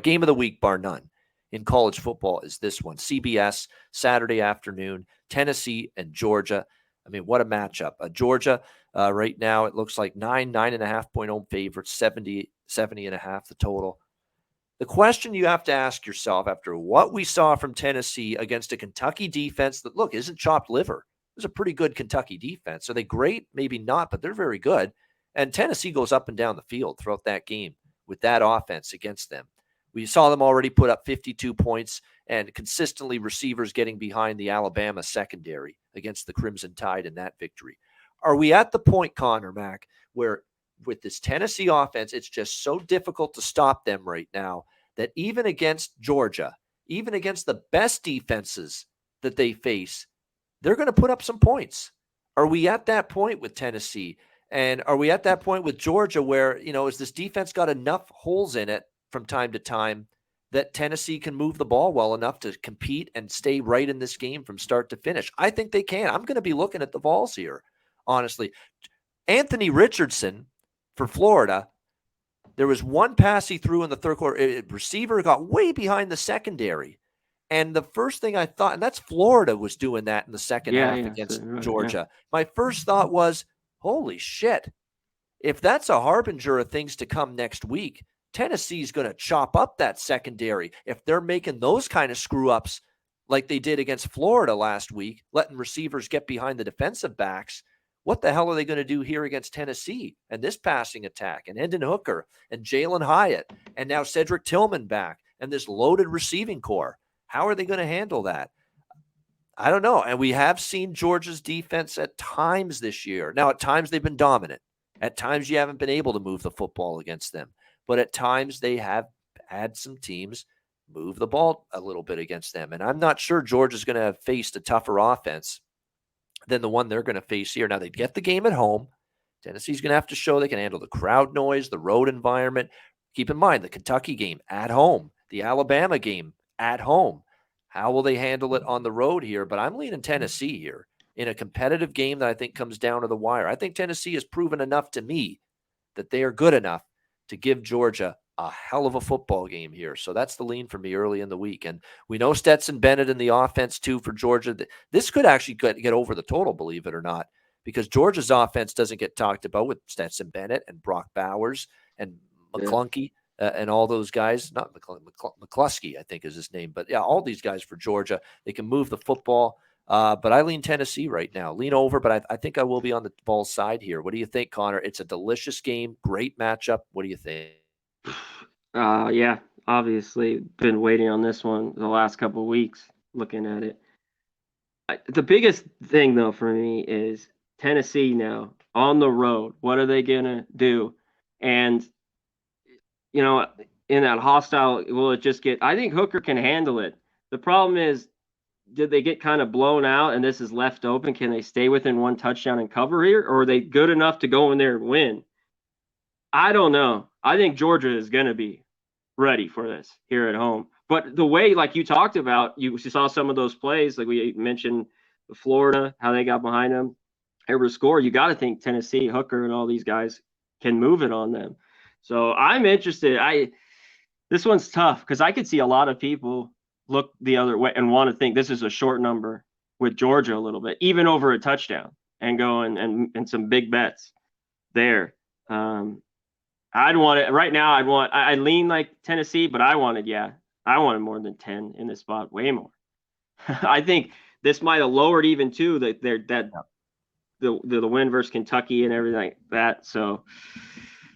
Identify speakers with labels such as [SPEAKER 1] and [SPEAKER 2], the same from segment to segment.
[SPEAKER 1] Game of the week, bar none, in college football is this one. CBS, Saturday afternoon, Tennessee and Georgia. I mean, what a matchup. Georgia, right now, it looks like 9.5 point home favorites, 70.5 the total. The question you have to ask yourself after what we saw from Tennessee against a Kentucky defense that, look, isn't chopped liver. It was a pretty good Kentucky defense. Are they great? Maybe not, but they're very good. And Tennessee goes up and down the field throughout that game with that offense against them. We saw them already put up 52 points and consistently receivers getting behind the Alabama secondary against the Crimson Tide in that victory. Are we at the point, Conor, Mac, where with this Tennessee offense, it's just so difficult to stop them right now that even against Georgia, even against the best defenses that they face, they're going to put up some points? Are we at that point with Tennessee? And are we at that point with Georgia where, is this defense got enough holes in it from time to time that Tennessee can move the ball well enough to compete and stay right in this game from start to finish? I think they can. I'm going to be looking at the Vols here, honestly. Anthony Richardson for Florida, there was one pass he threw in the third quarter. Receiver got way behind the secondary. And the first thing I thought, and that's Florida was doing that in the second half against Georgia. Yeah. My first thought was, holy shit. If that's a harbinger of things to come next week, Tennessee's going to chop up that secondary. If they're making those kind of screw-ups like they did against Florida last week, letting receivers get behind the defensive backs, what the hell are they going to do here against Tennessee and this passing attack and Hendon Hooker and Jalen Hyatt and now Cedric Tillman back and this loaded receiving core? How are they going to handle that? I don't know. And we have seen Georgia's defense at times this year. Now, at times they've been dominant. At times you haven't been able to move the football against them. But at times they have had some teams move the ball a little bit against them. And I'm not sure Georgia's going to have faced a tougher offense than the one they're going to face here. Now, they get the game at home. Tennessee's going to have to show they can handle the crowd noise, the road environment. Keep in mind, the Kentucky game at home, the Alabama game at home. How will they handle it on the road here? But I'm leaning Tennessee here in a competitive game that I think comes down to the wire. I think Tennessee has proven enough to me that they are good enough to give Georgia a hell of a football game here. So that's the lean for me early in the week. And we know Stetson Bennett in the offense too for Georgia. This could actually get over the total, believe it or not, because Georgia's offense doesn't get talked about with Stetson Bennett and Brock Bowers and McClunky. And all those guys, not McCluskey, I think is his name. But, yeah, all these guys for Georgia, they can move the football. But I lean Tennessee right now. Lean over, but I think I will be on the Vols side here. What do you think, Conor? It's a delicious game, great matchup. What do you think?
[SPEAKER 2] Yeah, obviously been waiting on this one the last couple of weeks, looking at it. The biggest thing, though, for me is Tennessee now on the road. What are they going to do? And in that hostile, will it just get – I think Hooker can handle it. The problem is, did they get kind of blown out and this is left open? Can they stay within one touchdown and cover here? Or are they good enough to go in there and win? I don't know. I think Georgia is going to be ready for this here at home. But the way, like you talked about, you saw some of those plays, like we mentioned Florida, how they got behind them, ever score. You got to think Tennessee, Hooker, and all these guys can move it on them. So I'm interested. This one's tough because I could see a lot of people look the other way and want to think this is a short number with Georgia a little bit, even over a touchdown, and go and some big bets there. I'd want it right now. I lean like Tennessee, but I wanted more than 10 in this spot, way more. I think this might have lowered even too the win versus Kentucky and everything like that. So,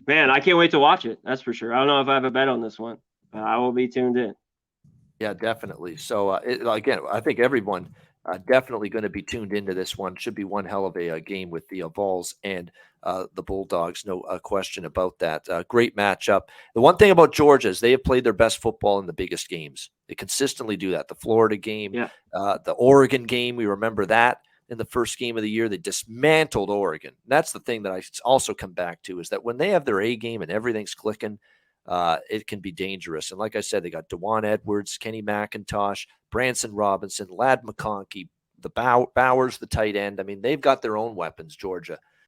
[SPEAKER 2] man, I can't wait to watch it. That's for sure. I don't know if I have a bet on this one, but I will be tuned in.
[SPEAKER 1] Yeah, definitely. So, again, I think everyone definitely going to be tuned into this one. Should be one hell of a game with the Vols and the Bulldogs. No question about that. Great matchup. The one thing about Georgia is they have played their best football in the biggest games. They consistently do that. The Florida game, the Oregon game, we remember that. In the first game of the year, they dismantled Oregon. That's the thing that I also come back to is that when they have their A game and everything's clicking, it can be dangerous. And like I said, they got DeJuan Edwards, Kenny McIntosh, Branson Robinson, Ladd McConkey, the Bowers, the tight end. I mean, they've got their own weapons, Georgia.